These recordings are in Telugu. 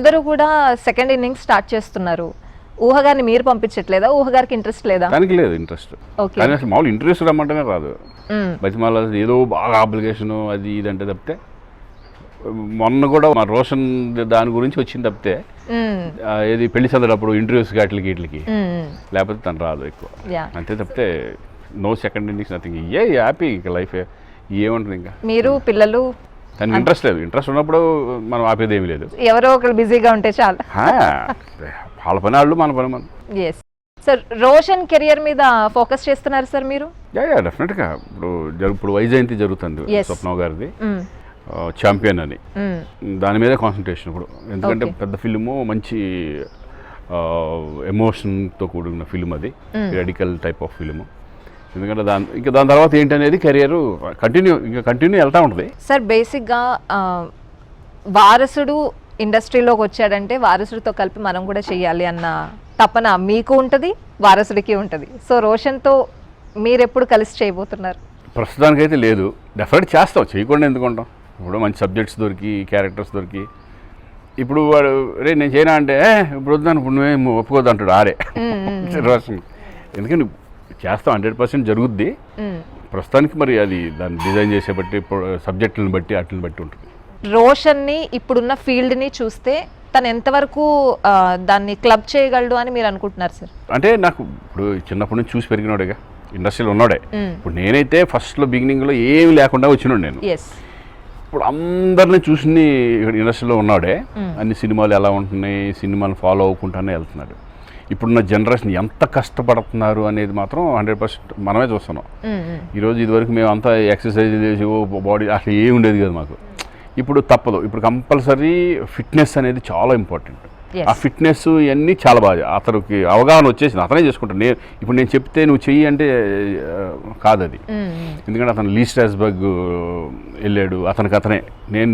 అందరూ కూడా సెకండ్ ఇన్నింగ్స్ స్టార్ట్ చేస్తున్నారు. ఊహగారిని మీరు పంపించట్లేదా? ఊహగారికి ఇంట్రెస్ట్ లేదా? దానికి లేదు ఇంట్రెస్ట్. కానీ అసలు మామూలు ఇంట్రెస్ట్ రమ్మంటేనే రాదు. బతిమాల ఏదో బాగా అప్లికేషను అది ఇది అంటే తప్పితే, మొన్న కూడా మా రోషన్ దాని గురించి వచ్చింది తప్పితే, ఏది పెళ్లి చదివేటప్పుడు ఇంటర్వ్యూస్ వీటికి లేకపోతే తను రాదు ఎక్కువ. అంతే తప్పితే no second innings nothing. Happy ఇంకా లైఫ్ ఏముంటుంది. ఇంకా మీరు పిల్లలు దానికి ఇంట్రెస్ట్ లేదు. ఇంట్రెస్ట్ ఉన్నప్పుడు మనం ఆపేది ఏమీ లేదు. ఎవరో ఒకరు బిజీగా ఉంటే చాలు. వాళ్ళ పని వాళ్ళు, మన పని మనం. సార్ రోషన్ కెరియర్ మీద ఫోకస్ చేస్తున్నారు సార్ మీరు? డెఫినెట్గా. ఇప్పుడు వైజయంతి జరుగుతుంది స్వప్న గారిది, ఛాంపియన్ అని, దాని మీద కాన్సన్ట్రేషన్ ఇప్పుడు. ఎందుకంటే పెద్ద ఫిల్ము, మంచి ఎమోషన్తో కూడిన ఫిల్మ్ అది, రెడికల్ టైప్ ఆఫ్ ఫిల్ము. ఎందుకంటే దాని తర్వాత ఏంటనేది కెరియర్ కంటిన్యూ వెళ్తూ ఉంటుంది. సార్ బేసిక్గా వారసుడు ఇండస్ట్రీలోకి వచ్చాడంటే వారసుడితో కలిపి మనం కూడా చెయ్యాలి అన్న తపన మీకు ఉంటుంది, వారసుడికి ఉంటుంది. సో రోషన్తో మీరు ఎప్పుడు కలిసి చేయబోతున్నారు? ప్రస్తుతానికైతే లేదు. డెఫినెట్ చేస్తాం, చేయకుండా ఎందుకుంటాం. ఇప్పుడు మంచి సబ్జెక్ట్స్ దొరికి, క్యారెక్టర్స్ దొరికి, ఇప్పుడు వాడు రే నేను చేయనా అంటే ఇప్పుడు వద్దాను, ఇప్పుడు నువ్వేం ఒప్పుకోద్దు అంటాడు ఆరే రోషన్. ఎందుకంటే చేస్తాం, 100% జరుగుద్ది. ప్రస్తుతానికి మరి అది దాన్ని డిజైన్ చేసే బట్టి, సబ్జెక్టులను బట్టి, వాటిని బట్టి ఉంటుంది. రోషన్ని ఇప్పుడున్న ఫీల్డ్ని చూస్తే తను ఎంతవరకు దాన్ని క్లబ్ చేయగలడు అని మీరు అనుకుంటున్నారు సార్? అంటే నాకు ఇప్పుడు చిన్నప్పటి నుంచి చూసి పెరిగినోడేగా, ఇండస్ట్రీలో ఉన్నాడే. ఇప్పుడు నేనైతే ఫస్ట్లో బిగినింగ్లో ఏమి లేకుండా వచ్చినాడు నేను. ఇప్పుడు అందరినీ చూసి ఇండస్ట్రీలో ఉన్నాడే. అన్ని సినిమాలు ఎలా ఉంటున్నాయి, సినిమాలు ఫాలో అవ్వకుండానే వెళ్తున్నాడు. ఇప్పుడున్న జనరేషన్ ఎంత కష్టపడుతున్నారు అనేది మాత్రం 100% మనమే చూస్తున్నాం. ఈరోజు ఇదివరకు మేము అంతా ఎక్సర్సైజ్ చేసి బాడీ అసలు ఏమి ఉండేది కదా మాకు. ఇప్పుడు తప్పదు. ఇప్పుడు కంపల్సరీ ఫిట్నెస్ అనేది చాలా ఇంపార్టెంట్. ఆ ఫిట్నెస్ ఇవన్నీ చాలా బాగా అతనికి అవగాహన వచ్చేసింది, అతనే చేసుకుంటాను. ఇప్పుడు నేను చెప్తే నువ్వు చెయ్యి అంటే కాదు అది. ఎందుకంటే అతను లీస్ట్ యాస్బర్గ్ వెళ్ళాడు, అతనే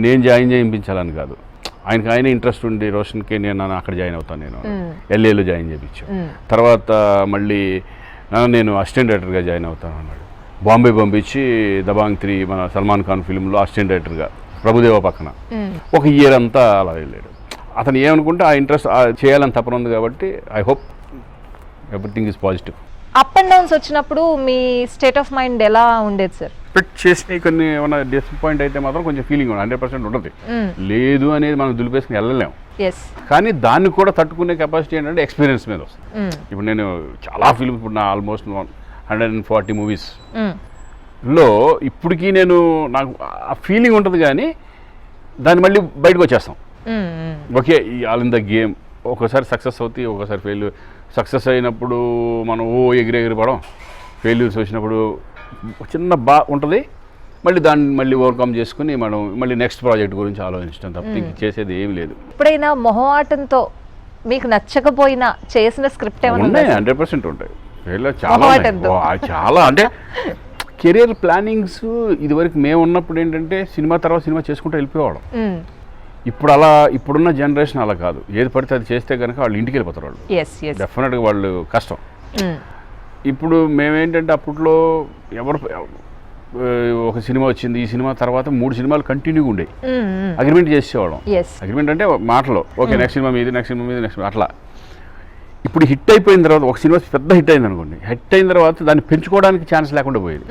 నేను జాయిన్ చేయించాలని కాదు, ఆయనకి ఇంట్రెస్ట్ ఉండి రోషన్కి నేను అక్కడ జాయిన్ అవుతాను, నేను ఎల్ఏలో జాయిన్ చేయించాను. తర్వాత మళ్ళీ నేను అసిస్టెంట్ డైరెక్టర్గా జాయిన్ అవుతాను అన్నాడు. బాంబే పంపించి దబాంగ్ 3 మన సల్మాన్ ఖాన్ ఫిల్మ్లో అసిస్టెంట్ డైరెక్టర్గా ప్రభుదేవ పక్కన ఒక ఇయర్ అంతా అలా వెళ్ళాడు. అతను ఏమనుకుంటే ఆ ఇంట్రెస్ట్ చేయాలని తపన ఉంది కాబట్టి I hope everything is positive. Up and downs వచ్చినప్పుడు మీ స్టేట్ ఆఫ్ మైండ్ ఎలా ఉండేది సార్? ఎక్స్పెక్ట్ చేసి కొన్ని ఏమైనా డిసప్పాయింట్ అయితే మాత్రం కొంచెం ఫీలింగ్ 100% ఉంటుంది. లేదు అనేది మనం దులిపేసుకుని వెళ్ళలేము. కానీ దాన్ని కూడా తట్టుకునే కెపాసిటీ ఏంటంటే ఎక్స్పీరియన్స్ మీద వస్తుంది. ఇప్పుడు నేను చాలా ఫిల్మ్స్, ఇప్పుడు నా ఆల్మోస్ట్ 140 మూవీస్ లో ఇప్పటికీ నాకు ఆ ఫీలింగ్ ఉంటుంది, కానీ దాన్ని మళ్ళీ బయటకు వచ్చేస్తాం. Okay, all in the game. ఒకసారి సక్సెస్ అవుతాయి, ఒకసారి ఫెయిల్యూర్. సక్సెస్ అయినప్పుడు మనం ఎగిరిపడం, ఫెయిల్యూర్స్ వచ్చినప్పుడు చిన్న ఉంటుంది. దాన్ని ఓవర్కమ్ చేసుకుని మనం మళ్ళీ నెక్స్ట్ ప్రాజెక్ట్ గురించి ఆలోచించడం తప్ప ఇంక చేసేది ఏమి లేదు. ఎప్పుడైనా మొహమాటంతో మీకు నచ్చకపోయినా చేసిన స్క్రిప్ట్ ఏమైనా? 100% ఉంటాయి. చాలా అంటే కెరియర్ ప్లానింగ్స్ ఇదివరకు మేము ఉన్నప్పుడు ఏంటంటే సినిమా తర్వాత సినిమా చేసుకుంటూ వెళ్ళిపోయేవాళ్ళం. ఇప్పుడు ఇప్పుడున్న జనరేషన్ అలా కాదు. ఏది పడితే అది చేస్తే కనుక వాళ్ళు ఇంటికి వెళ్ళిపోతారు. వాళ్ళు డెఫినెట్గా వాళ్ళు కష్టం. ఇప్పుడు మేమేంటంటే అప్పట్లో ఒక సినిమా వచ్చింది, ఈ సినిమా తర్వాత 3 సినిమాలు కంటిన్యూగా ఉండేవి. అగ్రిమెంట్ చేసేవాళ్ళం. అగ్రిమెంట్ అంటే మాటలో ఓకే నెక్స్ట్ సినిమా మీది, నెక్స్ట్ సినిమా మీది, నెక్స్ట్ అట్లా. ఇప్పుడు హిట్ అయిపోయిన తర్వాత ఒక సినిమా పెద్ద హిట్ అయింది అనుకోండి, హిట్ అయిన తర్వాత దాన్ని పెంచుకోవడానికి ఛాన్స్ లేకుండా పోయేది.